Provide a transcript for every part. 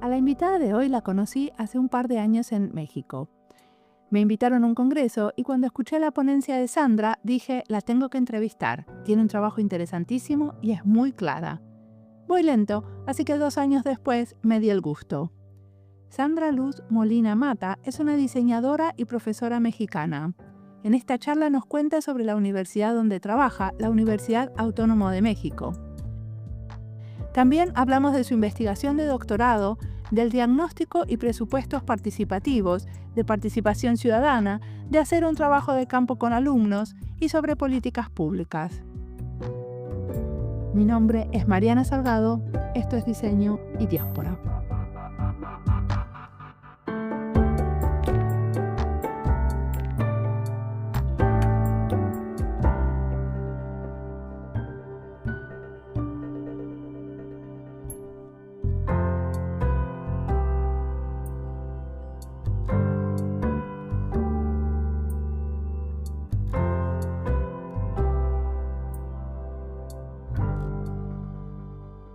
A la invitada de hoy la conocí hace un par de años en México. Me invitaron a un congreso y cuando escuché la ponencia de Sandra dije, la tengo que entrevistar. Tiene un trabajo interesantísimo y es muy clara. Voy lento, así que 2 años después me di el gusto. Sandra Luz Molina Mata es una diseñadora y profesora mexicana. En esta charla nos cuenta sobre la universidad donde trabaja, la Universidad Autónoma de México. También hablamos de su investigación de doctorado, del diagnóstico y presupuestos participativos, de participación ciudadana, de hacer un trabajo de campo con alumnos y sobre políticas públicas. Mi nombre es Mariana Salgado, esto es Diseño y Diáspora.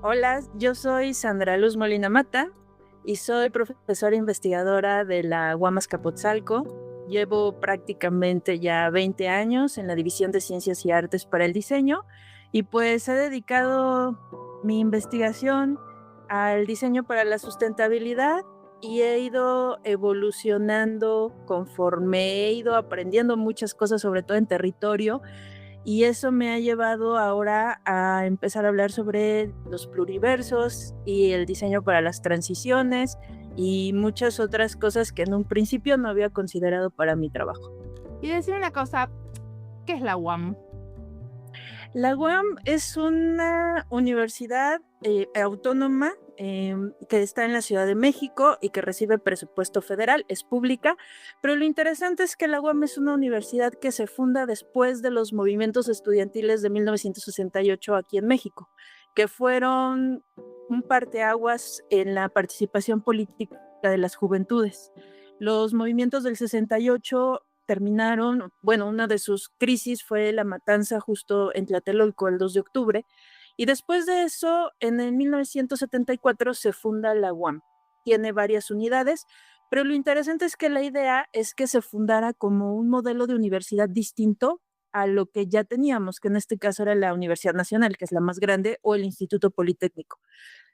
Hola, yo soy Sandra Luz Molina Mata y soy profesora investigadora de la UAM Azcapotzalco. Llevo prácticamente ya 20 años en la División de Ciencias y Artes para el Diseño y pues he dedicado mi investigación al diseño para la sustentabilidad y he ido evolucionando conforme he ido aprendiendo muchas cosas, sobre todo en territorio. Y eso me ha llevado ahora a empezar a hablar sobre los pluriversos y el diseño para las transiciones y muchas otras cosas que en un principio no había considerado para mi trabajo. Y decir una cosa, ¿qué es la UAM? La UAM es una universidad autónoma que está en la Ciudad de México y que recibe presupuesto federal, es pública, pero lo interesante es que la UAM es una universidad que se funda después de los movimientos estudiantiles de 1968 aquí en México, que fueron un parteaguas en la participación política de las juventudes. Los movimientos del 68 terminaron, bueno, una de sus crisis fue la matanza justo en Tlatelolco el 2 de octubre, y después de eso, en el 1974 se funda la UAM. Tiene varias unidades, pero lo interesante es que la idea es que se fundara como un modelo de universidad distinto a lo que ya teníamos, que en este caso era la Universidad Nacional, que es la más grande, o el Instituto Politécnico.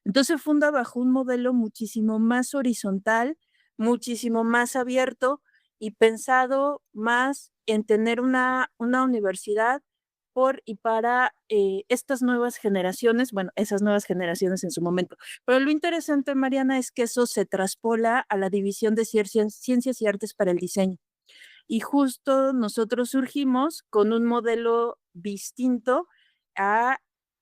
Entonces se funda bajo un modelo muchísimo más horizontal, muchísimo más abierto y pensado más en tener una universidad por y para estas nuevas generaciones, bueno, esas nuevas generaciones en su momento. Pero lo interesante, Mariana, es que eso se traspola a la división de ciencias y artes para el diseño. Y justo nosotros surgimos con un modelo distinto a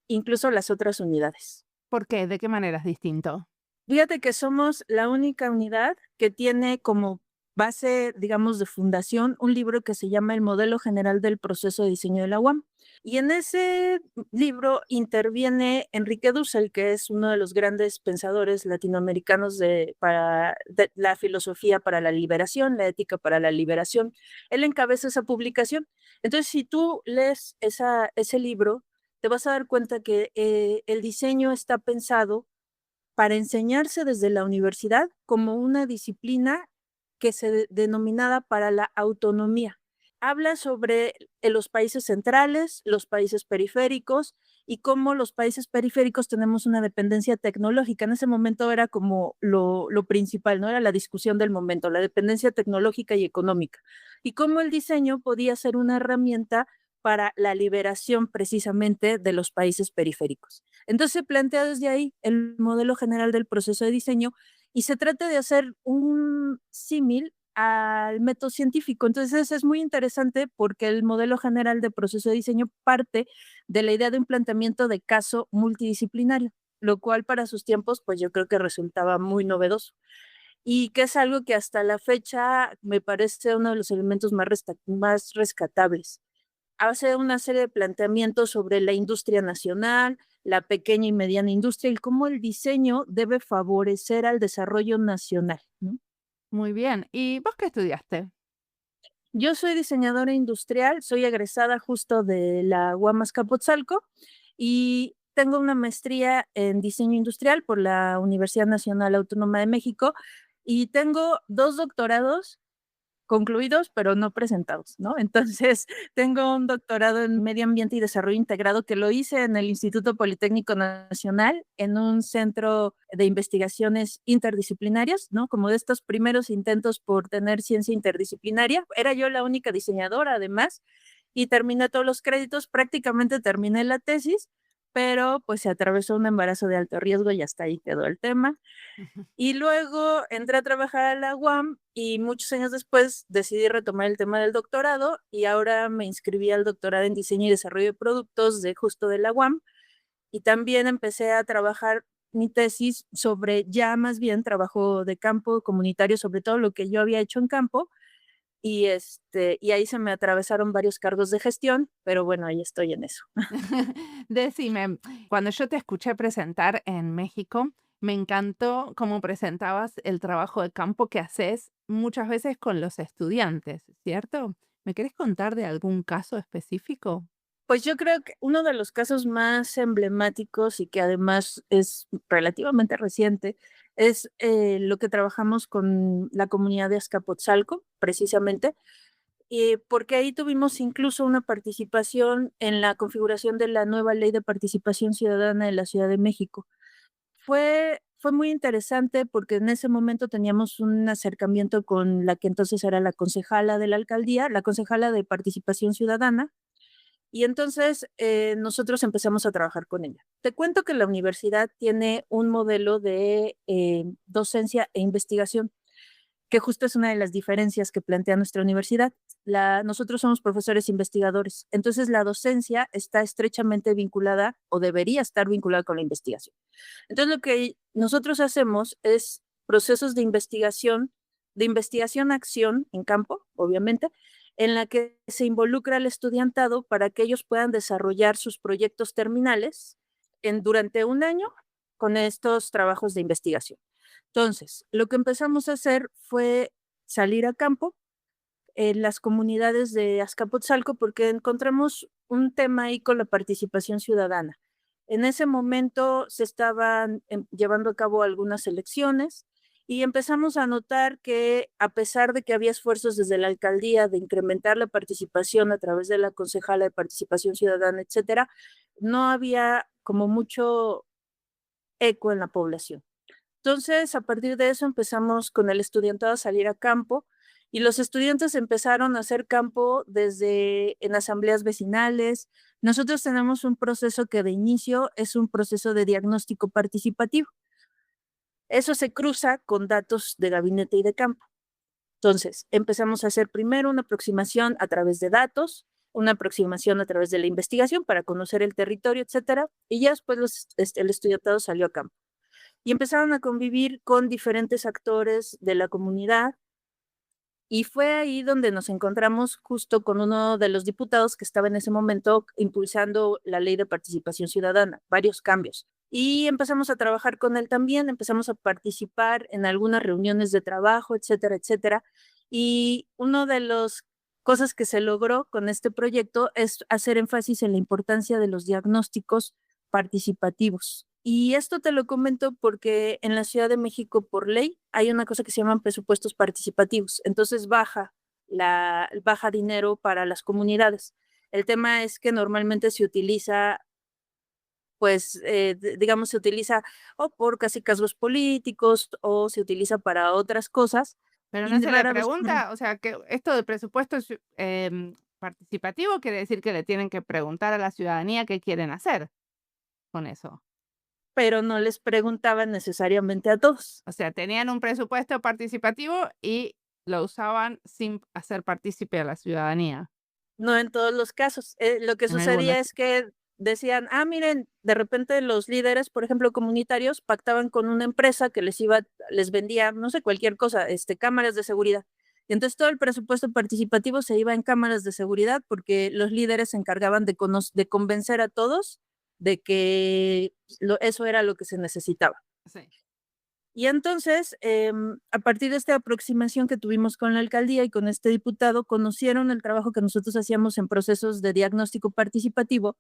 incluso las otras unidades. ¿Por qué? ¿De qué manera es distinto? Fíjate que somos la única unidad que tiene como base, digamos, de fundación un libro que se llama El Modelo General del Proceso de Diseño de la UAM. Y en ese libro interviene Enrique Dussel, que es uno de los grandes pensadores latinoamericanos de la filosofía para la liberación, la ética para la liberación. Él encabeza esa publicación. Entonces, si tú lees ese libro, te vas a dar cuenta que el diseño está pensado para enseñarse desde la universidad como una disciplina que se denominada para la autonomía. Habla sobre los países centrales, los países periféricos y cómo los países periféricos tenemos una dependencia tecnológica. En ese momento era como lo principal, ¿no? Era la discusión del momento, la dependencia tecnológica y económica. Y cómo el diseño podía ser una herramienta para la liberación precisamente de los países periféricos. Entonces se plantea desde ahí el modelo general del proceso de diseño y se trata de hacer un símil al método científico. Entonces es muy interesante porque el modelo general de proceso de diseño parte de la idea de un planteamiento de caso multidisciplinario, lo cual para sus tiempos pues yo creo que resultaba muy novedoso y que es algo que hasta la fecha me parece uno de los elementos más rescatables. Hace una serie de planteamientos sobre la industria nacional, la pequeña y mediana industria y cómo el diseño debe favorecer al desarrollo nacional, ¿no? Muy bien. ¿Y vos qué estudiaste? Yo soy diseñadora industrial, soy egresada justo de la UAM Azcapotzalco y tengo una maestría en diseño industrial por la Universidad Nacional Autónoma de México y tengo 2 doctorados concluidos, pero no presentados, ¿no? Entonces, tengo un doctorado en medio ambiente y desarrollo integrado que lo hice en el Instituto Politécnico Nacional, en un centro de investigaciones interdisciplinarias, ¿no? Como de estos primeros intentos por tener ciencia interdisciplinaria. Era yo la única diseñadora, además, y terminé todos los créditos, prácticamente terminé la tesis, pero pues se atravesó un embarazo de alto riesgo y hasta ahí quedó el tema. Y luego entré a trabajar a la UAM y muchos años después decidí retomar el tema del doctorado y ahora me inscribí al doctorado en diseño y desarrollo de productos de justo de la UAM y también empecé a trabajar mi tesis sobre ya más bien trabajo de campo comunitario, sobre todo lo que yo había hecho en campo y ahí se me atravesaron varios cargos de gestión, pero bueno, ahí estoy en eso. Decime, cuando yo te escuché presentar en México, me encantó cómo presentabas el trabajo de campo que haces muchas veces con los estudiantes, ¿cierto? ¿Me querés contar de algún caso específico? Pues yo creo que uno de los casos más emblemáticos y que además es relativamente reciente es lo que trabajamos con la comunidad de Azcapotzalco, precisamente, y porque ahí tuvimos incluso una participación en la configuración de la nueva Ley de Participación Ciudadana de la Ciudad de México. Fue muy interesante porque en ese momento teníamos un acercamiento con la que entonces era la concejala de la alcaldía, la concejala de Participación Ciudadana, y entonces, nosotros empezamos a trabajar con ella. Te cuento que la universidad tiene un modelo de, docencia e investigación, que justo es una de las diferencias que plantea nuestra universidad. Nosotros somos profesores investigadores, entonces la docencia está estrechamente vinculada, o debería estar vinculada con la investigación. Entonces, lo que nosotros hacemos es procesos de investigación-acción en campo, obviamente, en la que se involucra al estudiantado para que ellos puedan desarrollar sus proyectos terminales durante un año con estos trabajos de investigación. Entonces, lo que empezamos a hacer fue salir a campo en las comunidades de Azcapotzalco porque encontramos un tema ahí con la participación ciudadana. En ese momento se estaban llevando a cabo algunas elecciones y empezamos a notar que a pesar de que había esfuerzos desde la alcaldía de incrementar la participación a través de la concejala de participación ciudadana, etcétera, no había como mucho eco en la población. Entonces, a partir de eso empezamos con el estudiantado a salir a campo y los estudiantes empezaron a hacer campo desde en asambleas vecinales. Nosotros tenemos un proceso que de inicio es un proceso de diagnóstico participativo. Eso se cruza con datos de gabinete y de campo. Entonces, empezamos a hacer primero una aproximación a través de datos, una aproximación a través de la investigación para conocer el territorio, etcétera, y ya después el estudiantado salió a campo y empezaron a convivir con diferentes actores de la comunidad. Y fue ahí donde nos encontramos justo con uno de los diputados que estaba en ese momento impulsando la ley de participación ciudadana, varios cambios. Y empezamos a trabajar con él también, empezamos a participar en algunas reuniones de trabajo, etcétera, etcétera. Y una de las cosas que se logró con este proyecto es hacer énfasis en la importancia de los diagnósticos participativos. Y esto te lo comento porque en la Ciudad de México, por ley, hay una cosa que se llaman presupuestos participativos. Entonces baja dinero para las comunidades. El tema es que normalmente se utiliza, pues, digamos, se utiliza o por casi casos políticos o se utiliza para otras cosas Pero no y se le rara vez pregunta, o sea, que esto de presupuesto participativo quiere decir que le tienen que preguntar a la ciudadanía qué quieren hacer con eso. pero no les preguntaban necesariamente a todos. O sea, tenían un presupuesto participativo y lo usaban sin hacer partícipe a la ciudadanía. No en todos los casos. Lo que En sucedía algunos. es que decían, miren, de repente los líderes, por ejemplo, comunitarios, pactaban con una empresa que les vendía, no sé, cualquier cosa, cámaras de seguridad. Y entonces todo el presupuesto participativo se iba en cámaras de seguridad porque los líderes se encargaban de convencer a todos de que eso era lo que se necesitaba. Sí. Y entonces, a partir de esta aproximación que tuvimos con la alcaldía y con este diputado, conocieron el trabajo que nosotros hacíamos en procesos de diagnóstico participativo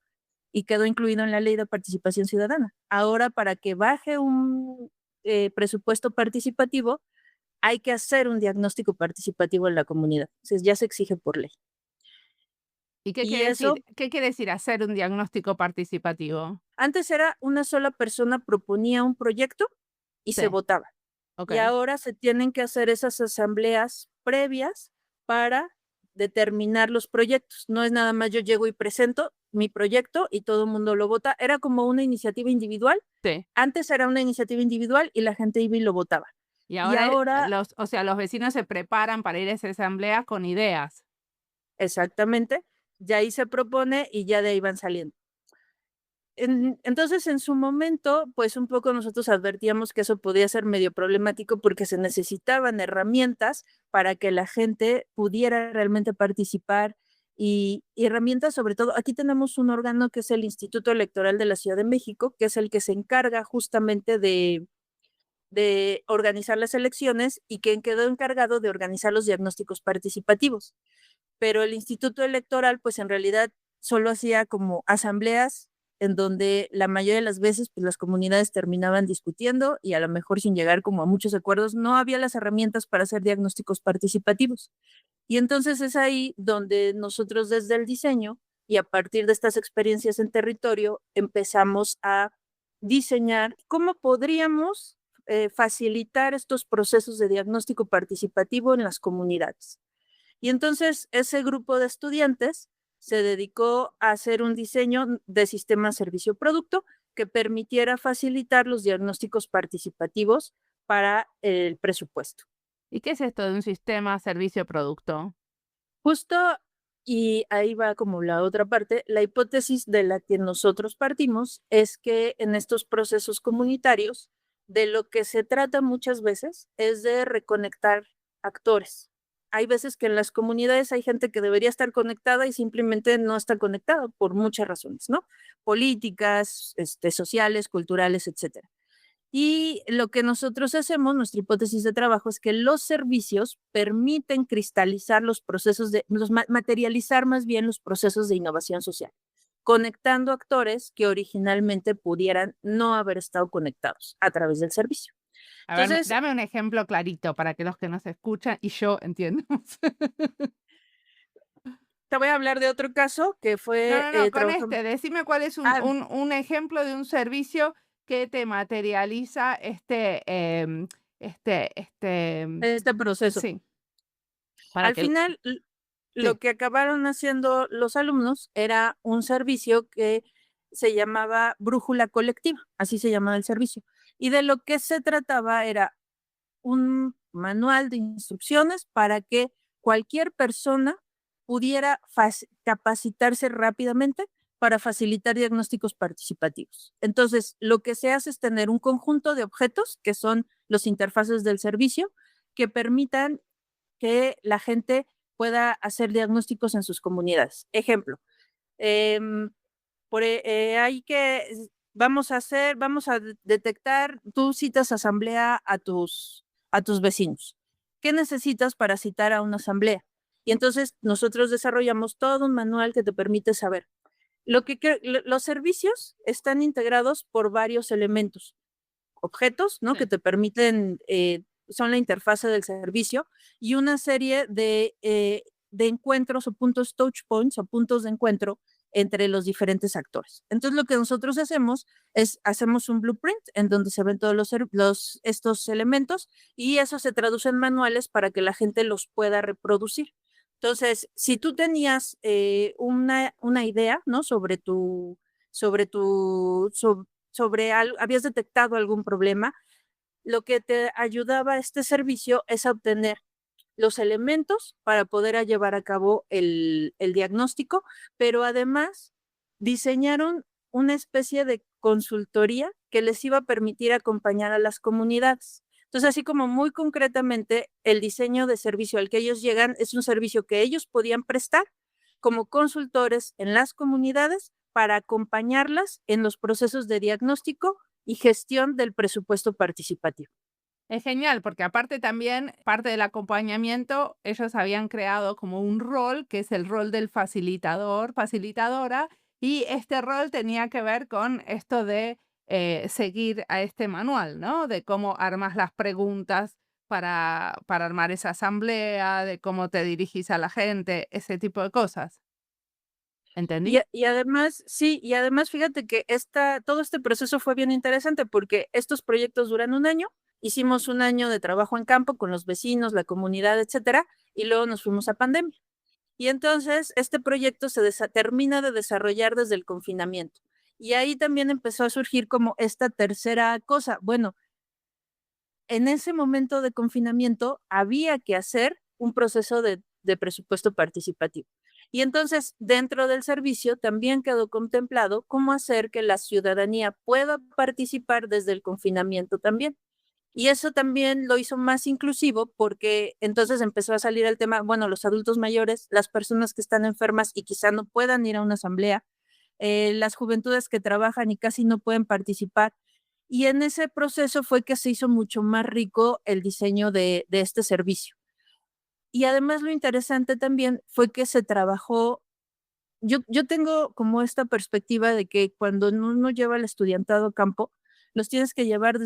y quedó incluido en la Ley de Participación Ciudadana. Ahora, para que baje un presupuesto participativo, hay que hacer un diagnóstico participativo en la comunidad. Entonces, ya se exige por ley. ¿Y qué Y quiere decir? eso, ¿Qué quiere decir hacer un diagnóstico participativo? antes era una sola persona proponía un proyecto y se Sí, votaba. Y okey. ahora se tienen que hacer esas asambleas previas para determinar los proyectos. No es nada más yo llego y presento mi proyecto y todo el mundo lo vota. Era como una iniciativa individual. Sí. Antes era una iniciativa individual y la gente iba y lo votaba. Y Y ahora, ahora, los vecinos se preparan para ir a esa asamblea con ideas. exactamente, ya ahí se propone y ya de ahí van saliendo. Entonces, en su momento, pues, un poco nosotros advertíamos que eso podía ser medio problemático, porque se necesitaban herramientas para que la gente pudiera realmente participar, y herramientas, sobre todo aquí tenemos un órgano que es el Instituto Electoral de la Ciudad de México, que es el que se encarga justamente de organizar las elecciones y quien quedó encargado de organizar los diagnósticos participativos. Pero el Instituto Electoral, pues, en realidad solo hacía como asambleas en donde la mayoría de las veces, pues, las comunidades terminaban discutiendo y a lo mejor sin llegar como a muchos acuerdos, no había las herramientas para hacer diagnósticos participativos. Y entonces es ahí donde nosotros desde el diseño y a partir de estas experiencias en territorio empezamos a diseñar cómo podríamos facilitar estos procesos de diagnóstico participativo en las comunidades. Y entonces ese grupo de estudiantes se dedicó a hacer un diseño de sistema servicio-producto que permitiera facilitar los diagnósticos participativos para el presupuesto. ¿Y qué es esto de un sistema servicio-producto? Justo, y ahí va como la otra parte, la hipótesis de la que nosotros partimos es que en estos procesos comunitarios, de lo que se trata muchas veces es de reconectar actores. Hay veces que en las comunidades hay gente que debería estar conectada y simplemente no está conectada por muchas razones, ¿no? Políticas, sociales, culturales, etcétera. Y lo que nosotros hacemos, nuestra hipótesis de trabajo es que los servicios permiten cristalizar los procesos materializar más bien los procesos de innovación social, conectando actores que originalmente pudieran no haber estado conectados a través del servicio. A ver, Entonces, dame un ejemplo clarito para que los que nos escuchan y yo entiendamos. te voy a hablar de otro caso que No, fue, no, no, con trabajamos. este, decime cuál es Ah, un ejemplo de un servicio que te materializa este proceso. sí, para Al que final, lo sí, que acabaron haciendo los alumnos era un servicio que se llamaba Brújula Colectiva, así se llamaba el servicio. Y de lo que se trataba era un manual de instrucciones para que cualquier persona pudiera capacitarse rápidamente para facilitar diagnósticos participativos. Entonces, lo que se hace es tener un conjunto de objetos, que son los interfaces del servicio, que permitan que la gente pueda hacer diagnósticos en sus comunidades. Ejemplo, em, hay que, vamos a detectar, tú citas asamblea a tus vecinos. ¿Qué necesitas para citar a una asamblea? Y entonces nosotros desarrollamos todo un manual que te permite saber. Los servicios están integrados por varios elementos objetos, ¿no? Que sí. te permiten, son la interfase del servicio y una serie de encuentros o puntos touch points o puntos de encuentro entre los diferentes actores. Entonces, lo que nosotros hacemos es hacemos un blueprint en donde se ven todos estos elementos y eso se traduce en manuales para que la gente los pueda reproducir. Entonces, si tú tenías una idea, ¿no? Sobre tu, so- sobre algo, habías detectado algún problema, lo que te ayudaba este servicio es a obtener los elementos para poder llevar a cabo el diagnóstico, pero además diseñaron una especie de consultoría que les iba a permitir acompañar a las comunidades. Entonces, así como muy concretamente, el diseño de servicio al que ellos llegan es un servicio que ellos podían prestar como consultores en las comunidades para acompañarlas en los procesos de diagnóstico y gestión del presupuesto participativo. Es genial, porque aparte también, parte del acompañamiento, ellos habían creado como un rol, que es el rol del facilitador, facilitadora, Y este rol tenía que ver con esto de seguir a este manual, ¿no? De cómo armas las preguntas para armar esa asamblea, de cómo te dirigís a la gente, ese tipo de cosas. ¿Entendí? Y además, sí, y además fíjate que todo este proceso fue bien interesante porque estos proyectos duran un año, hicimos un año de trabajo en campo con los vecinos, la comunidad, etcétera, y luego nos fuimos a pandemia. Y entonces este proyecto termina de desarrollar desde el confinamiento. Y ahí también empezó a surgir como esta tercera cosa. Bueno, en ese momento de confinamiento había que hacer un proceso de presupuesto participativo. Y entonces, dentro del servicio también quedó contemplado cómo hacer que la ciudadanía pueda participar desde el confinamiento también. Y eso también lo hizo más inclusivo porque entonces empezó a salir el tema, bueno, los adultos mayores, las personas que están enfermas y quizá no puedan ir a una asamblea, las juventudes que trabajan y casi no pueden participar. Y en ese proceso fue que se hizo mucho más rico el diseño de este servicio. Y además lo interesante también fue que se trabajó, yo tengo como esta perspectiva de que cuando uno lleva al estudiantado a campo, los tienes que llevar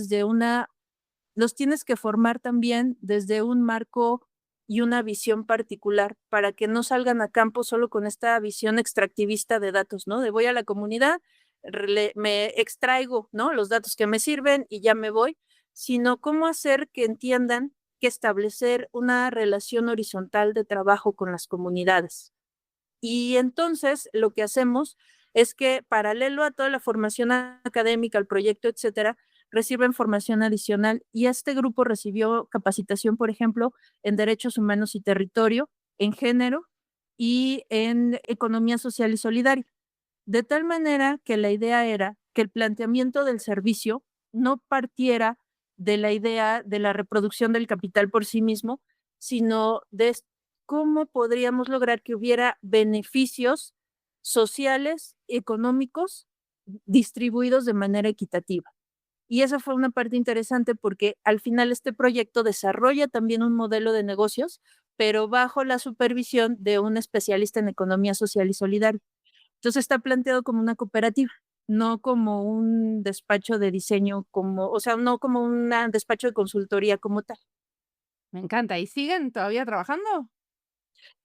los tienes que formar también desde un marco y una visión particular para que no salgan a campo solo con esta visión extractivista de datos, ¿no? De voy a la comunidad, me extraigo, ¿no? Los datos que me sirven y ya me voy, sino cómo hacer que entiendan que establecer una relación horizontal de trabajo con las comunidades. Y entonces lo que hacemos es que paralelo a toda la formación académica, el proyecto, etcétera, reciben formación adicional y este grupo recibió capacitación, por ejemplo, en derechos humanos y territorio, en género y en economía social y solidaria. De tal manera que la idea era que el planteamiento del servicio no partiera de la idea de la reproducción del capital por sí mismo, sino de cómo podríamos lograr que hubiera beneficios sociales, económicos, distribuidos de manera equitativa. Y esa fue una parte interesante porque al final este proyecto desarrolla también un modelo de negocios, pero bajo la supervisión de un especialista en economía social y solidaria. Entonces está planteado como una cooperativa, no como un despacho de diseño, o sea, no como un despacho de consultoría como tal. Me encanta. ¿Y siguen todavía trabajando?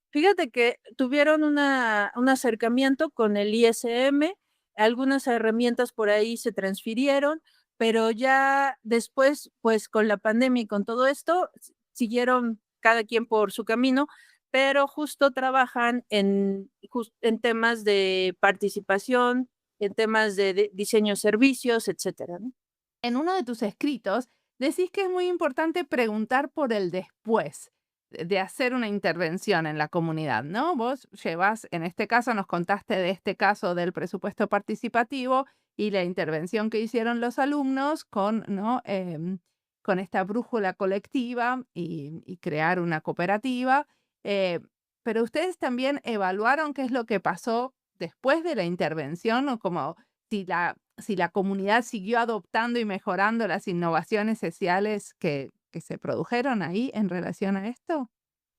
Fíjate que tuvieron un acercamiento con el ISM, algunas herramientas por ahí se transfirieron, pero ya después, pues con la pandemia y con todo esto, siguieron cada quien por su camino, pero justo trabajan en temas de participación, en temas de diseño de servicios, etcétera, ¿no? En uno de tus escritos decís que es muy importante preguntar por el después de hacer una intervención en la comunidad, ¿no? Vos llevas, en este caso nos contaste de este caso del presupuesto participativo y la intervención que hicieron los alumnos con, ¿no? Con esta brújula colectiva y crear una cooperativa. eh, pero ustedes también evaluaron qué es lo que pasó después de la intervención o como si la comunidad siguió adoptando y mejorando las innovaciones sociales que se produjeron ahí en relación a esto.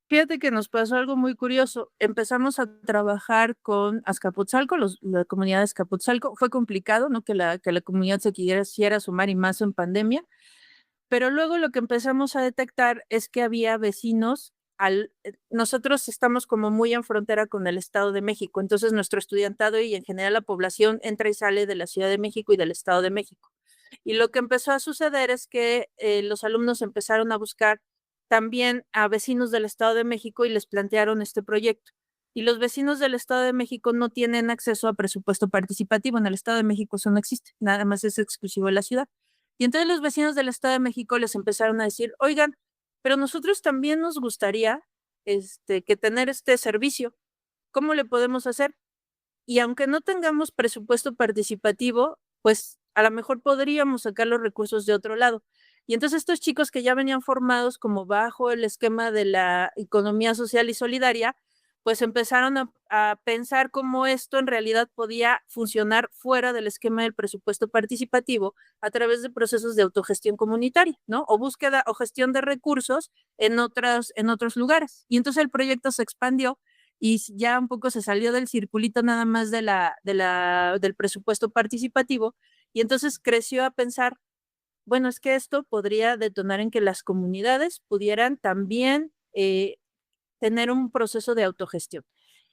Fíjate que nos pasó algo muy curioso. Empezamos a trabajar con Azcapotzalco, la comunidad de Azcapotzalco. Fue complicado, ¿no? Que la comunidad se quisiera sumar y más en pandemia. Pero luego lo que empezamos a detectar es que había vecinos nosotros estamos como muy en frontera con el Estado de México, entonces nuestro estudiantado y en general la población entra y sale de la Ciudad de México y del Estado de México. Y lo que empezó a suceder es que los alumnos empezaron a buscar también a vecinos del Estado de México y les plantearon este proyecto. Y los vecinos del Estado de México no tienen acceso a presupuesto participativo. En el Estado de México eso no existe, nada más es exclusivo de la ciudad. Y entonces los vecinos del Estado de México les empezaron a decir, oigan, pero nosotros también nos gustaría que tener este servicio. ¿Cómo le podemos hacer? Y aunque no tengamos presupuesto participativo, pues a lo mejor podríamos sacar los recursos de otro lado. Y entonces estos chicos que ya venían formados como bajo el esquema de la economía social y solidaria, pues empezaron a pensar cómo esto en realidad podía funcionar fuera del esquema del presupuesto participativo a través de procesos de autogestión comunitaria, ¿no? O búsqueda o gestión de recursos en otros lugares. Y entonces el proyecto se expandió y ya un poco se salió del circulito nada más del presupuesto participativo, y entonces creció a pensar, bueno, es que esto podría detonar en que las comunidades pudieran también tener un proceso de autogestión.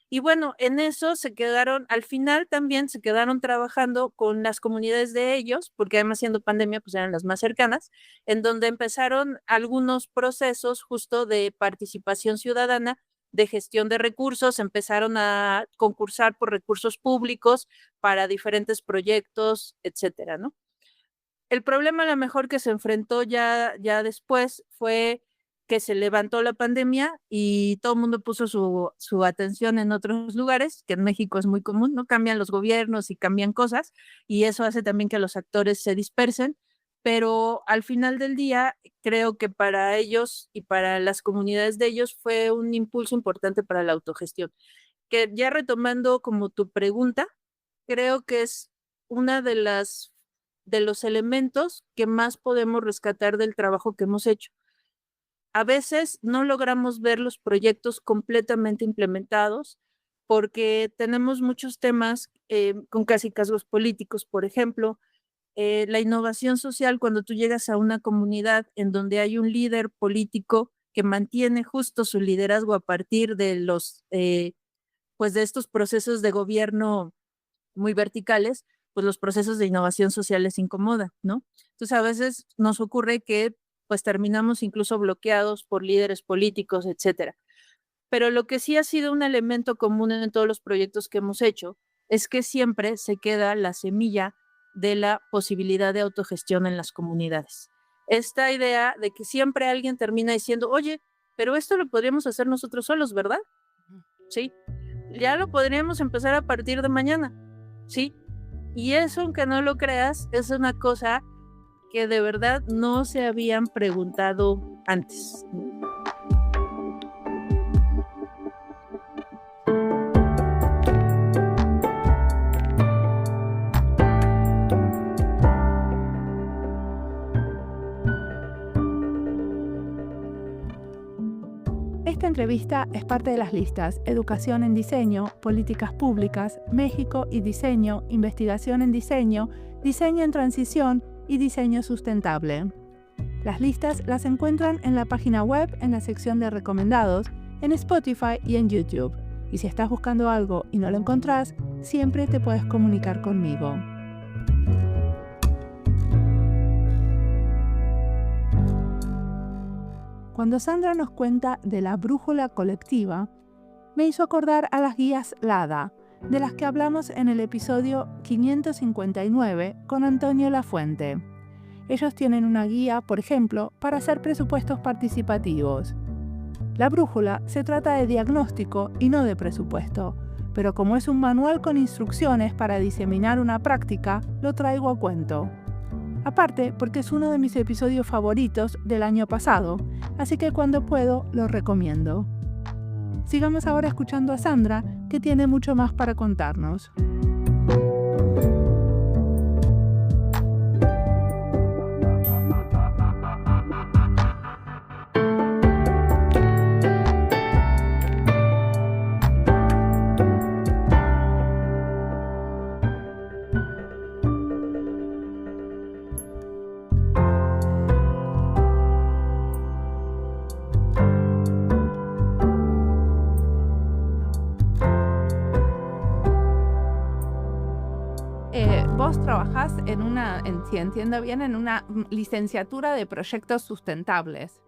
Y bueno, en eso se quedaron, al final también se quedaron trabajando con las comunidades de ellos, porque además siendo pandemia, pues eran las más cercanas, en donde empezaron algunos procesos justo de participación ciudadana, de gestión de recursos, empezaron a concursar por recursos públicos para diferentes proyectos, etcétera, ¿no? El problema a lo mejor que se enfrentó ya después fue que se levantó la pandemia y todo el mundo puso su atención en otros lugares, que en México es muy común, ¿no? Cambian los gobiernos y cambian cosas, y eso hace también que los actores se dispersen, pero al final del día, creo que para ellos y para las comunidades de ellos fue un impulso importante para la autogestión. Que ya retomando como tu pregunta, creo que es una de los elementos que más podemos rescatar del trabajo que hemos hecho. A veces no logramos ver los proyectos completamente implementados porque tenemos muchos temas con casi casgos políticos, por ejemplo, la innovación social, cuando tú llegas a una comunidad en donde hay un líder político que mantiene justo su liderazgo a partir de pues de estos procesos de gobierno muy verticales, pues los procesos de innovación social les incomodan, ¿no? Entonces a veces nos ocurre que pues terminamos incluso bloqueados por líderes políticos, etcétera. Pero lo que sí ha sido un elemento común en todos los proyectos que hemos hecho es que siempre se queda la semilla de la posibilidad de autogestión en las comunidades. Esta idea de que siempre alguien termina diciendo, oye, pero esto lo podríamos hacer nosotros solos, ¿verdad? Sí, ya lo podríamos empezar a partir de mañana, ¿sí? Y eso, aunque no lo creas, es una cosa que de verdad no se habían preguntado antes. Esta entrevista es parte de las listas Educación en Diseño, Políticas Públicas, México y Diseño, Investigación en Diseño, Diseño en Transición y Diseño Sustentable. Las listas las encuentran en la página web en la sección de recomendados, en Spotify y en YouTube. Y si estás buscando algo y no lo encontrás, siempre te puedes comunicar conmigo. Cuando Sandra nos cuenta de la brújula colectiva, me hizo acordar a las guías LADA, de las que hablamos en el episodio 559 con Antonio Lafuente. Ellos tienen una guía, por ejemplo, para hacer presupuestos participativos. La brújula se trata de diagnóstico y no de presupuesto, pero como es un manual con instrucciones para diseminar una práctica, lo traigo a cuento. Aparte, porque es uno de mis episodios favoritos del año pasado, así que cuando puedo lo recomiendo. Sigamos ahora escuchando a Sandra, que tiene mucho más para contarnos. Vos trabajás si entiendo bien, en una licenciatura de proyectos sustentables,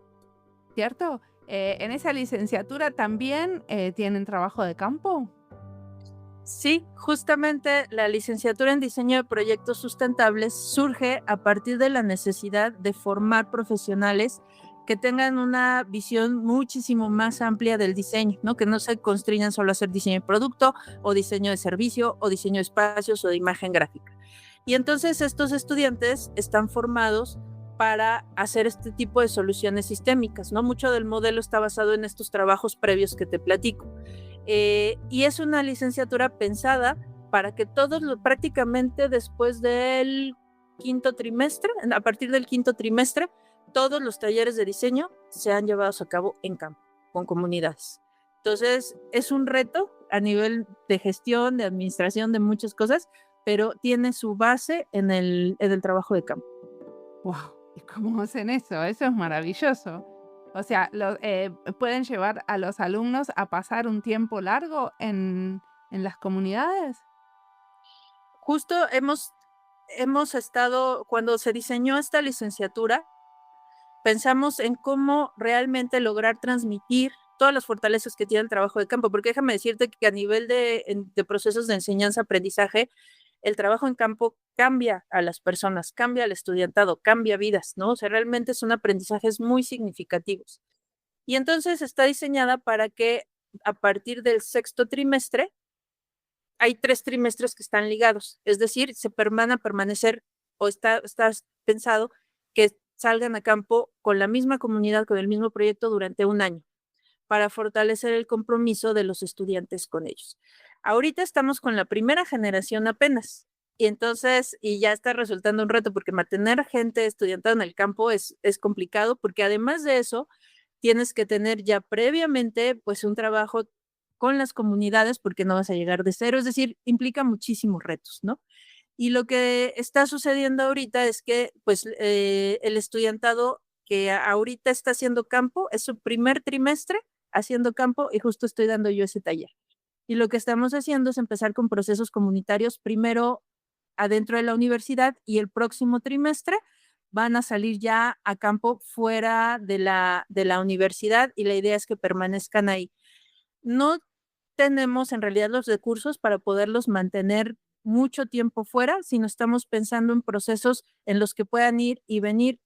¿cierto? ¿En esa licenciatura también tienen trabajo de campo? Sí, justamente la licenciatura en diseño de proyectos sustentables surge a partir de la necesidad de formar profesionales que tengan una visión muchísimo más amplia del diseño, ¿no? Que no se constriñan solo a hacer diseño de producto o diseño de servicio o diseño de espacios o de imagen gráfica. Y entonces estos estudiantes están formados para hacer este tipo de soluciones sistémicas, ¿no? Mucho del modelo está basado en estos trabajos previos que te platico. Y es una licenciatura pensada para que todos, prácticamente después del quinto trimestre, a partir del quinto trimestre, todos los talleres de diseño sean llevados a cabo en campo, con comunidades. Entonces, es un reto a nivel de gestión, de administración, de muchas cosas, pero tiene su base en el trabajo de campo. ¡Wow! ¿Y cómo hacen eso? Eso es maravilloso. O sea, ¿pueden llevar a los alumnos a pasar un tiempo largo en las comunidades? Justo hemos estado, cuando se diseñó esta licenciatura, pensamos en cómo realmente lograr transmitir todas las fortalezas que tiene el trabajo de campo, porque déjame decirte que a nivel de procesos de enseñanza-aprendizaje, el trabajo en campo cambia a las personas, cambia al estudiantado, cambia vidas, ¿no? O sea, realmente son aprendizajes muy significativos. Y entonces está diseñada para que a partir del sexto trimestre, hay 3 trimestres que están ligados, es decir, van a permanecer o está pensado que salgan a campo con la misma comunidad, con el mismo proyecto durante un año, para fortalecer el compromiso de los estudiantes con ellos. Ahorita estamos con la primera generación apenas, y entonces, y ya está resultando un reto, porque mantener gente estudiantada en el campo es complicado, porque además de eso, tienes que tener ya previamente, pues, un trabajo con las comunidades, porque no vas a llegar de cero, es decir, implica muchísimos retos, ¿no? Y lo que está sucediendo ahorita es que, pues, el estudiantado que ahorita está haciendo campo, es su primer trimestre haciendo campo y justo estoy dando yo ese taller. Y lo que estamos haciendo es empezar con procesos comunitarios, primero adentro de la universidad y el próximo trimestre van a salir ya a campo fuera de la universidad y la idea es que permanezcan ahí. No tenemos en realidad los recursos para poderlos mantener mucho tiempo fuera, sino estamos pensando en procesos en los que puedan ir y venir,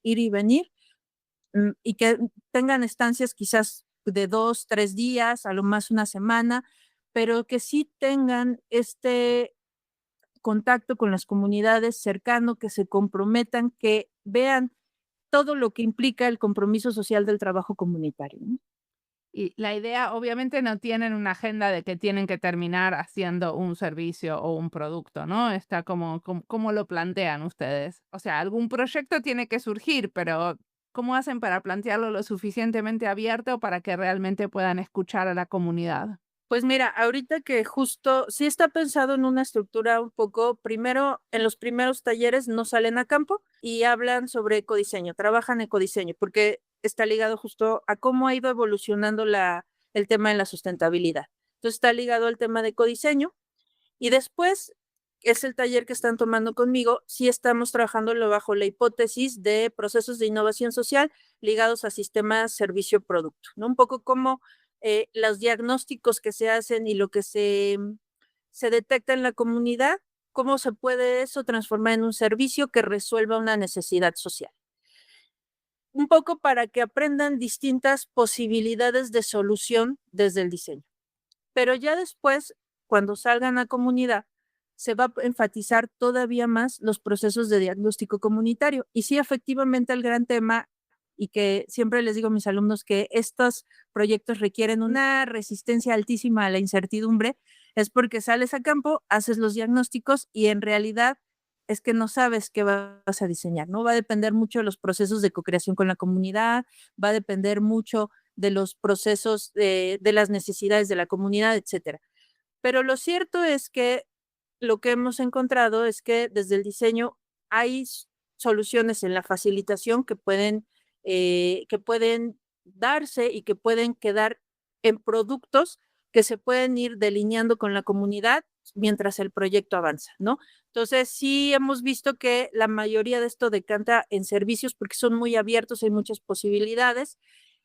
y que tengan estancias quizás de 2, 3 días, a lo más una semana, pero que sí tengan este contacto con las comunidades cercano, que se comprometan, que vean todo lo que implica el compromiso social del trabajo comunitario, ¿no? Y la idea, obviamente, no tienen una agenda de que tienen que terminar haciendo un servicio o un producto, ¿no? Está ¿cómo lo plantean ustedes? O sea, algún proyecto tiene que surgir, pero ¿cómo hacen para plantearlo lo suficientemente abierto para que realmente puedan escuchar a la comunidad? Pues mira, ahorita que justo sí está pensado en una estructura un poco, primero, en los primeros talleres no salen a campo y hablan sobre ecodiseño, trabajan ecodiseño, porque está ligado justo a cómo ha ido evolucionando el tema de la sustentabilidad. Entonces está ligado al tema de ecodiseño y después es el taller que están tomando conmigo, sí estamos trabajándolo bajo la hipótesis de procesos de innovación social ligados a sistemas servicio-producto, ¿no? Un poco como los diagnósticos que se hacen y lo que se detecta en la comunidad, cómo se puede eso transformar en un servicio que resuelva una necesidad social. Un poco para que aprendan distintas posibilidades de solución desde el diseño. Pero ya después, cuando salgan a comunidad, se va a enfatizar todavía más los procesos de diagnóstico comunitario. Y sí, efectivamente, el gran tema, y que siempre les digo a mis alumnos que estos proyectos requieren una resistencia altísima a la incertidumbre, es porque sales a campo, haces los diagnósticos y en realidad es que no sabes qué vas a diseñar, ¿no? Va a depender mucho de los procesos de co-creación con la comunidad, va a depender mucho de los procesos de las necesidades de la comunidad, etcétera. Pero lo cierto es que lo que hemos encontrado es que desde el diseño hay soluciones en la facilitación que pueden darse y que pueden quedar en productos que se pueden ir delineando con la comunidad mientras el proyecto avanza, ¿no? Entonces, sí hemos visto que la mayoría de esto decanta en servicios porque son muy abiertos, hay muchas posibilidades,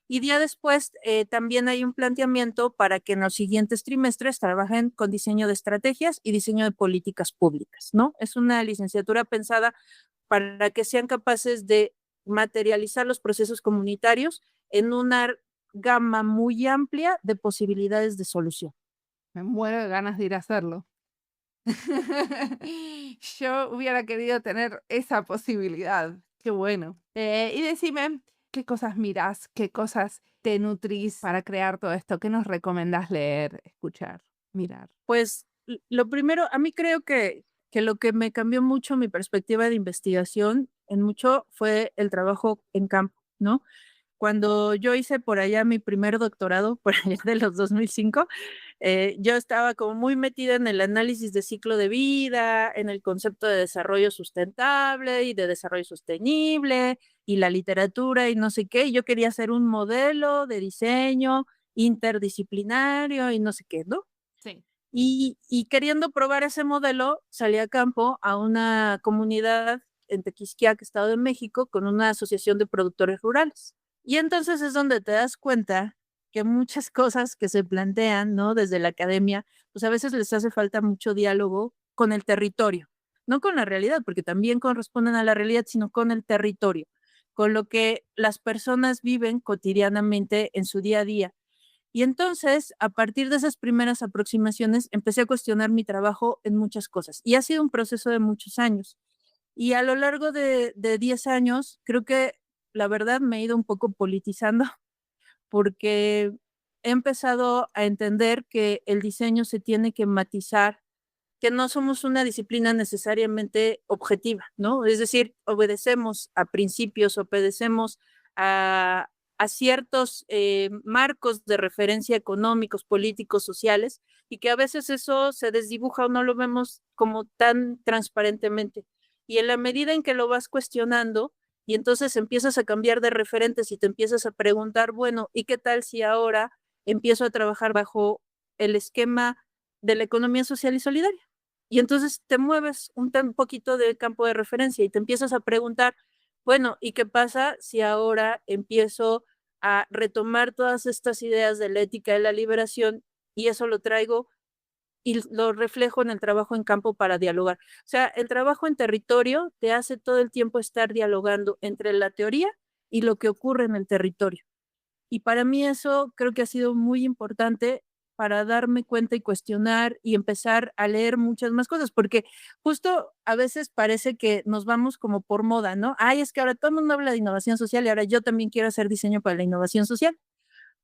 y día después, también hay un planteamiento para que en los siguientes trimestres trabajen con diseño de estrategias y diseño de políticas públicas, ¿no? Es una licenciatura pensada para que sean capaces de materializar los procesos comunitarios en una gama muy amplia de posibilidades de solución. Me muero de ganas de ir a hacerlo. Yo hubiera querido tener esa posibilidad. Qué bueno. Y decime, ¿qué cosas mirás? ¿Qué cosas te nutrís para crear todo esto? ¿Qué nos recomendás leer, escuchar, mirar? Pues, lo primero, a mí creo que lo que me cambió mucho mi perspectiva de investigación, en mucho, fue el trabajo en campo, ¿no? cuando yo hice por allá mi primer doctorado, por allá de los 2005, yo estaba como muy metida en el análisis de ciclo de vida, en el concepto de desarrollo sustentable y de desarrollo sostenible, y la literatura y no sé qué, y yo quería hacer un modelo de diseño interdisciplinario y no sé qué, ¿no? Sí. Y queriendo probar ese modelo, salí a campo a una comunidad en Tequisquiac, Estado de México, con una asociación de productores rurales. Y entonces es donde te das cuenta que muchas cosas que se plantean, ¿no? Desde la academia, pues a veces les hace falta mucho diálogo con el territorio, no con la realidad, porque también corresponden a la realidad, sino con el territorio, con lo que las personas viven cotidianamente en su día a día. Y entonces, a partir de esas primeras aproximaciones, empecé a cuestionar mi trabajo en muchas cosas. Y ha sido un proceso de muchos años. Y a lo largo de 10 años, creo que la verdad me he ido un poco politizando porque he empezado a entender que el diseño se tiene que matizar, que no somos una disciplina necesariamente objetiva, ¿no? Es decir, obedecemos a principios, obedecemos a, a ciertos marcos de referencia económicos, políticos, sociales, y que a veces eso se desdibuja o no lo vemos como tan transparentemente. Y en la medida en que lo vas cuestionando, y entonces empiezas a cambiar de referentes y te empiezas a preguntar, bueno, ¿y qué tal si ahora empiezo a trabajar bajo el esquema de la economía social y solidaria? Y entonces te mueves un poquito del campo de referencia y te empiezas a preguntar, bueno, ¿y qué pasa si ahora empiezo a retomar todas estas ideas de la ética de la liberación y eso lo traigo y lo reflejo en el trabajo en campo para dialogar? O sea, el trabajo en territorio te hace todo el tiempo estar dialogando entre la teoría y lo que ocurre en el territorio. Y para mí eso creo que ha sido muy importante para darme cuenta y cuestionar y empezar a leer muchas más cosas, porque justo a veces parece que nos vamos como por moda, ¿no? Ay, es que ahora todo el mundo habla de innovación social y ahora yo también quiero hacer diseño para la innovación social.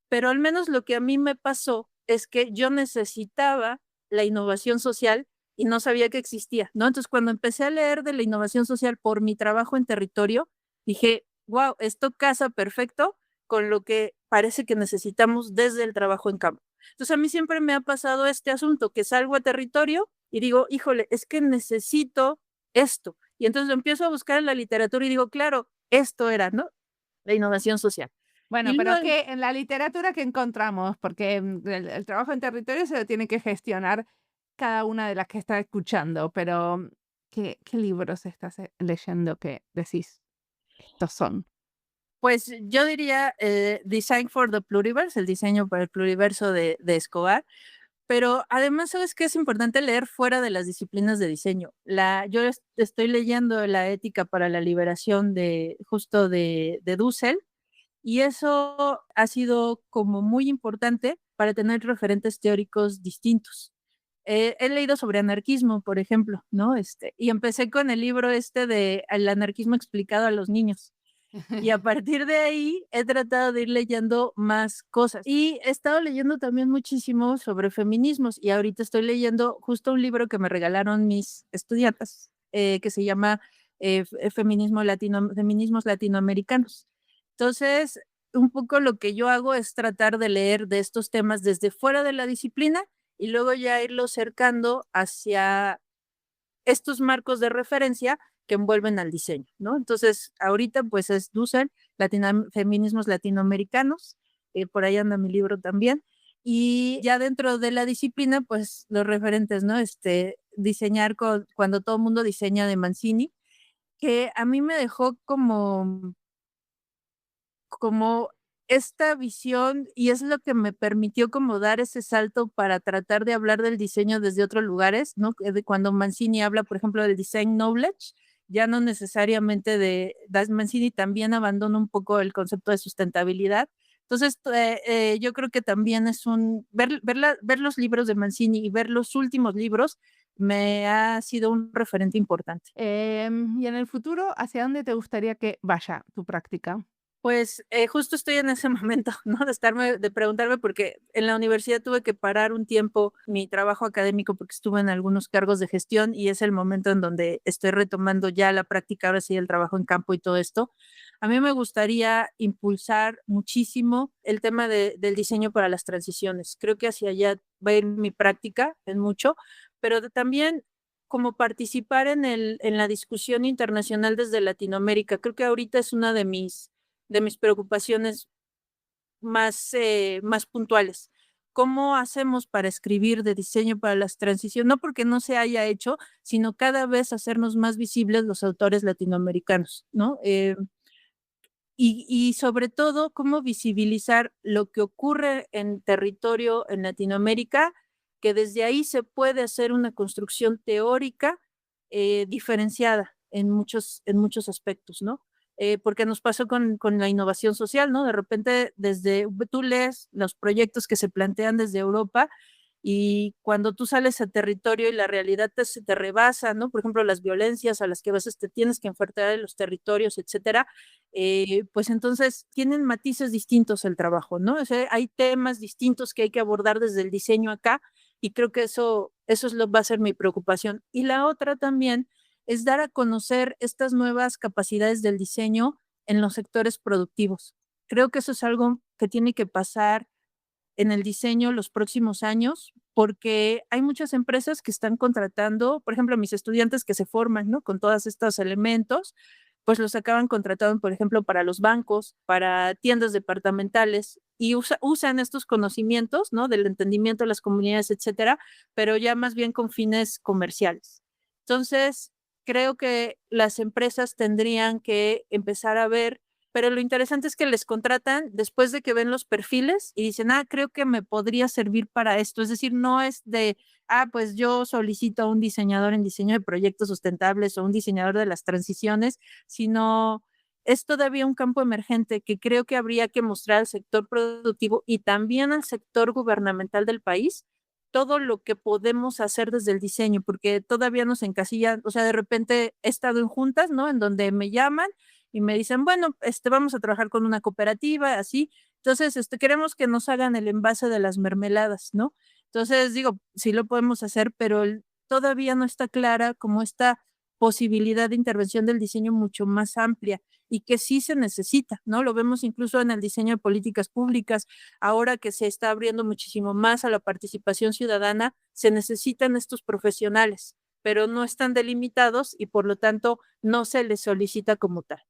Pero al menos lo que a mí me pasó es que yo necesitaba la innovación social y no sabía que existía, ¿no? Entonces, cuando empecé a leer de la innovación social por mi trabajo en territorio, dije, wow, esto casa perfecto con lo que parece que necesitamos desde el trabajo en campo. Entonces, a mí siempre me ha pasado este asunto, que salgo a territorio y digo, híjole, es que necesito esto. Y entonces lo empiezo a buscar en la literatura y digo, claro, esto era, ¿no? La innovación social. Bueno, Y pero luego, ¿qué en la literatura qué encontramos? Porque, el trabajo en territorio se lo tiene que gestionar cada una de las que está escuchando, pero, ¿qué libros estás, leyendo que decís: "Estos son"? pues yo diría, Design for the Pluriverse, el diseño para el pluriverso de Escobar, pero además, ¿sabes qué? Es importante leer fuera de las disciplinas de diseño. Yo estoy leyendo La ética para la liberación de justo de Dussel, y eso ha sido como muy importante para tener referentes teóricos distintos. He leído sobre anarquismo, por ejemplo, ¿no? Y empecé con el libro de El anarquismo explicado a los niños. Y a partir de ahí he tratado de ir leyendo más cosas. Y he estado leyendo también muchísimo sobre feminismos y ahorita estoy leyendo justo un libro que me regalaron mis estudiantes, que se llama Feminismos Latinoamericanos. Entonces, un poco lo que yo hago es tratar de leer de estos temas desde fuera de la disciplina y luego ya irlo cercando hacia estos marcos de referencia que envuelven al diseño, ¿no? Entonces, ahorita pues es Dussel, Feminismos Latinoamericanos, por ahí anda mi libro también, y ya dentro de la disciplina, pues los referentes, ¿no? Diseñar cuando todo el mundo diseña de Mancini, que a mí me dejó como esta visión y es lo que me permitió como dar ese salto para tratar de hablar del diseño desde otros lugares, ¿no? De cuando Mancini habla, por ejemplo, del design knowledge, ya no necesariamente Mancini también abandona un poco el concepto de sustentabilidad. Entonces, yo creo que también es ver los libros de Mancini y ver los últimos libros me ha sido un referente importante. Y en el futuro, ¿hacia dónde te gustaría que vaya tu práctica? Pues, justo estoy en ese momento, ¿no? De preguntarme, porque en la universidad tuve que parar un tiempo mi trabajo académico, porque estuve en algunos cargos de gestión, y es el momento en donde estoy retomando ya la práctica, ahora sí, el trabajo en campo y todo esto. A mí me gustaría impulsar muchísimo el tema del diseño para las transiciones. Creo que hacia allá va a ir mi práctica en mucho, pero también como participar en la discusión internacional desde Latinoamérica. Creo que ahorita es una de mis preocupaciones más puntuales. ¿Cómo hacemos para escribir de diseño para las transiciones? No porque no se haya hecho, sino cada vez hacernos más visibles los autores latinoamericanos, ¿no? Y sobre todo, cómo visibilizar lo que ocurre en territorio en Latinoamérica, que desde ahí se puede hacer una construcción teórica diferenciada en muchos aspectos, ¿no? Porque nos pasó con la innovación social, ¿no? De repente, tú lees los proyectos que se plantean desde Europa y cuando tú sales a territorio y la realidad se te rebasa, ¿no? Por ejemplo, las violencias a las que a veces te tienes que enfrentar en los territorios, etcétera, pues entonces tienen matices distintos el trabajo, ¿no? O sea, hay temas distintos que hay que abordar desde el diseño acá y creo que eso es va a ser mi preocupación. Y la otra también es dar a conocer estas nuevas capacidades del diseño en los sectores productivos. Creo que eso es algo que tiene que pasar en el diseño los próximos años, porque hay muchas empresas que están contratando, por ejemplo, mis estudiantes que se forman, ¿no? Con todos estos elementos, pues los acaban contratando, por ejemplo, para los bancos, para tiendas departamentales y usan estos conocimientos, ¿no? Del entendimiento de las comunidades, etcétera, pero ya más bien con fines comerciales. Entonces, creo que las empresas tendrían que empezar a ver, pero lo interesante es que les contratan después de que ven los perfiles y dicen, creo que me podría servir para esto. Es decir, no es de, pues yo solicito a un diseñador en diseño de proyectos sustentables o un diseñador de las transiciones, sino es todavía un campo emergente que creo que habría que mostrar al sector productivo y también al sector gubernamental del país todo lo que podemos hacer desde el diseño, porque todavía nos encasillan, o sea, de repente he estado en juntas, ¿no? En donde me llaman y me dicen, bueno, vamos a trabajar con una cooperativa, así. Entonces, queremos que nos hagan el envase de las mermeladas, ¿no? Entonces, digo, sí lo podemos hacer, pero todavía no está clara como esta posibilidad de intervención del diseño mucho más amplia y que sí se necesita, ¿no? Lo vemos incluso en el diseño de políticas públicas. Ahora que se está abriendo muchísimo más a la participación ciudadana, se necesitan estos profesionales, pero no están delimitados y por lo tanto no se les solicita como tal.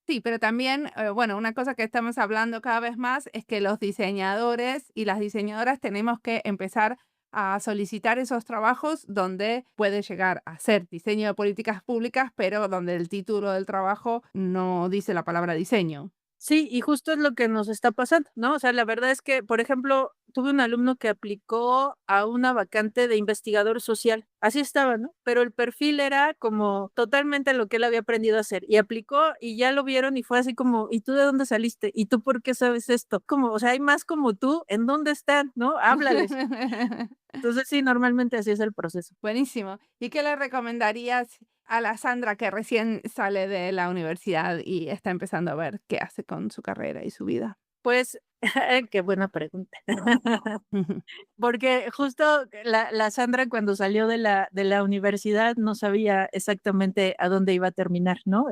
Sí, pero también, bueno, una cosa que estamos hablando cada vez más es que los diseñadores y las diseñadoras tenemos que empezar a solicitar esos trabajos donde puede llegar a ser diseño de políticas públicas, pero donde el título del trabajo no dice la palabra diseño. Sí, y justo es lo que nos está pasando, ¿no? O sea, la verdad es que, por ejemplo, tuve un alumno que aplicó a una vacante de investigador social. Así estaba, ¿no? Pero el perfil era como totalmente lo que él había aprendido a hacer. Y aplicó y ya lo vieron y fue así como, ¿y tú de dónde saliste? ¿Y tú por qué sabes esto? Como, o sea, hay más como tú, ¿en dónde están? ¿No? Háblales. Entonces, sí, normalmente así es el proceso. Buenísimo. ¿Y qué le recomendarías a la Sandra que recién sale de la universidad y está empezando a ver qué hace con su carrera y su vida? Pues, qué buena pregunta. Porque justo la Sandra cuando salió de la universidad no sabía exactamente a dónde iba a terminar, ¿no?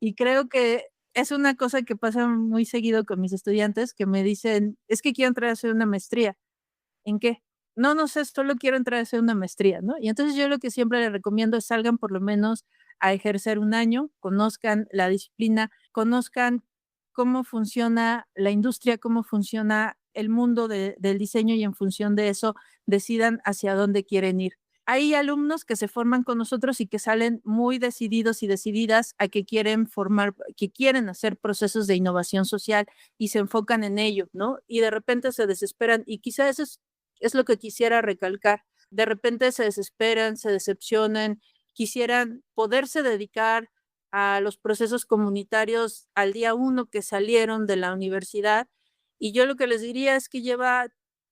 Y creo que es una cosa que pasa muy seguido con mis estudiantes que me dicen: "Es que quiero entrar a hacer una maestría". ¿En qué? No, no sé, solo quiero entrar a hacer una maestría, ¿no? Y entonces yo lo que siempre les recomiendo es salgan por lo menos a ejercer un año, conozcan la disciplina, conozcan cómo funciona la industria, cómo funciona el mundo del diseño y en función de eso decidan hacia dónde quieren ir. Hay alumnos que se forman con nosotros y que salen muy decididos y decididas a que quieren hacer procesos de innovación social y se enfocan en ello, ¿no? Y de repente se desesperan y quizá eso es lo que quisiera recalcar. De repente se desesperan, se decepcionan, quisieran poderse dedicar a los procesos comunitarios al día uno que salieron de la universidad. Y yo lo que les diría es que lleva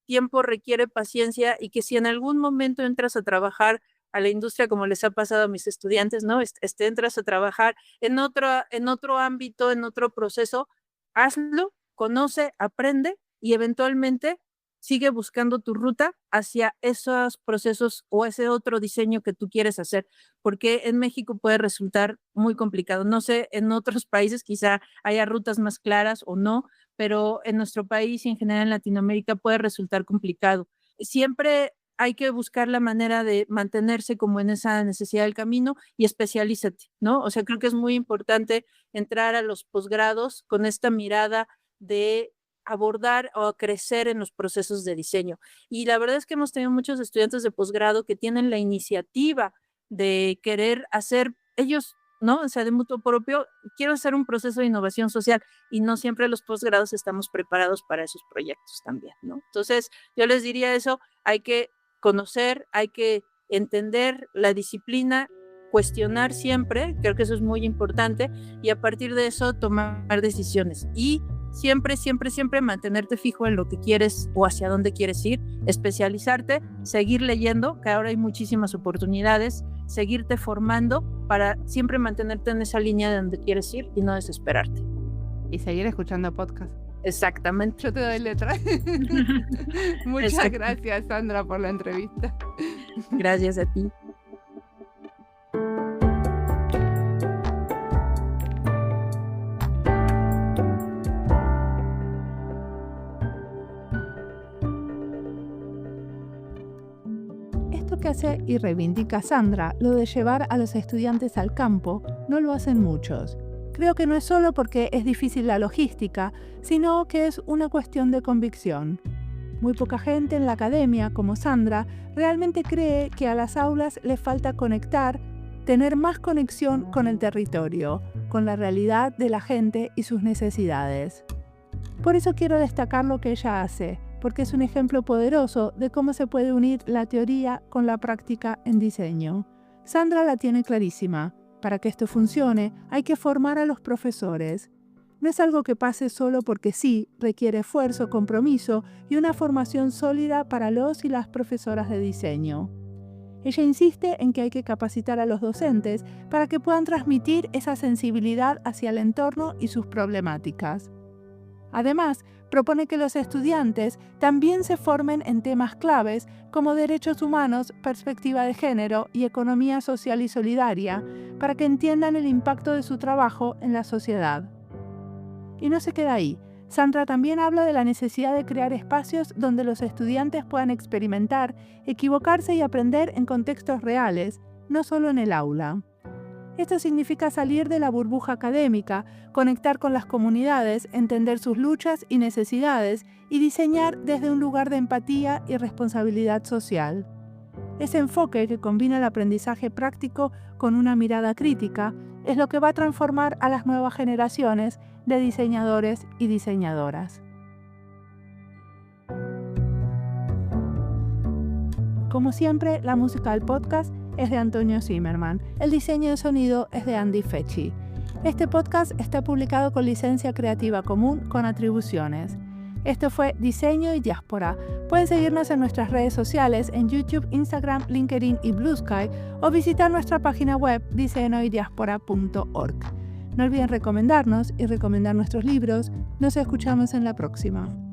tiempo, requiere paciencia y que si en algún momento entras a trabajar a la industria, como les ha pasado a mis estudiantes, ¿no? Entras a trabajar en otro ámbito, en otro proceso, hazlo, conoce, aprende y eventualmente sigue buscando tu ruta hacia esos procesos o ese otro diseño que tú quieres hacer, porque en México puede resultar muy complicado. No sé, en otros países quizá haya rutas más claras o no, pero en nuestro país y en general en Latinoamérica puede resultar complicado. Siempre hay que buscar la manera de mantenerse como en esa necesidad del camino y especialízate, ¿no? O sea, creo que es muy importante entrar a los posgrados con esta mirada de abordar o crecer en los procesos de diseño. Y la verdad es que hemos tenido muchos estudiantes de posgrado que tienen la iniciativa de querer hacer ellos, ¿no? O sea, de mutuo propio, quiero hacer un proceso de innovación social y no siempre los posgrados estamos preparados para esos proyectos también, ¿no? Entonces, yo les diría eso, hay que conocer, hay que entender la disciplina, cuestionar siempre, creo que eso es muy importante, y a partir de eso tomar decisiones. Y siempre, siempre, siempre mantenerte fijo en lo que quieres o hacia dónde quieres ir, especializarte, seguir leyendo, que ahora hay muchísimas oportunidades, seguirte formando para siempre mantenerte en esa línea de donde quieres ir y no desesperarte. Y seguir escuchando podcast. Exactamente. Yo te doy letra. Muchas gracias, Sandra, por la entrevista. Gracias a ti. Esto que hace y reivindica Sandra, lo de llevar a los estudiantes al campo, no lo hacen muchos. Creo que no es solo porque es difícil la logística, sino que es una cuestión de convicción. Muy poca gente en la academia, como Sandra, realmente cree que a las aulas les falta conectar, tener más conexión con el territorio, con la realidad de la gente y sus necesidades. Por eso quiero destacar lo que ella hace, porque es un ejemplo poderoso de cómo se puede unir la teoría con la práctica en diseño. Sandra la tiene clarísima. Para que esto funcione, hay que formar a los profesores. No es algo que pase solo porque sí, requiere esfuerzo, compromiso y una formación sólida para los y las profesoras de diseño. Ella insiste en que hay que capacitar a los docentes para que puedan transmitir esa sensibilidad hacia el entorno y sus problemáticas. Además, propone que los estudiantes también se formen en temas claves como derechos humanos, perspectiva de género y economía social y solidaria, para que entiendan el impacto de su trabajo en la sociedad. Y no se queda ahí. Sandra también habla de la necesidad de crear espacios donde los estudiantes puedan experimentar, equivocarse y aprender en contextos reales, no solo en el aula. Esto significa salir de la burbuja académica, conectar con las comunidades, entender sus luchas y necesidades y diseñar desde un lugar de empatía y responsabilidad social. Ese enfoque que combina el aprendizaje práctico con una mirada crítica es lo que va a transformar a las nuevas generaciones de diseñadores y diseñadoras. Como siempre, la música del podcast es de Antonio Zimmerman. El diseño de sonido es de Andy Fechi. Este podcast está publicado con licencia creativa común con atribuciones. Esto fue Diseño y Diáspora. Pueden seguirnos en nuestras redes sociales en YouTube, Instagram, LinkedIn y Blue Sky o visitar nuestra página web diseñoydiaspora.org. No olviden recomendarnos y recomendar nuestros libros. Nos escuchamos en la próxima.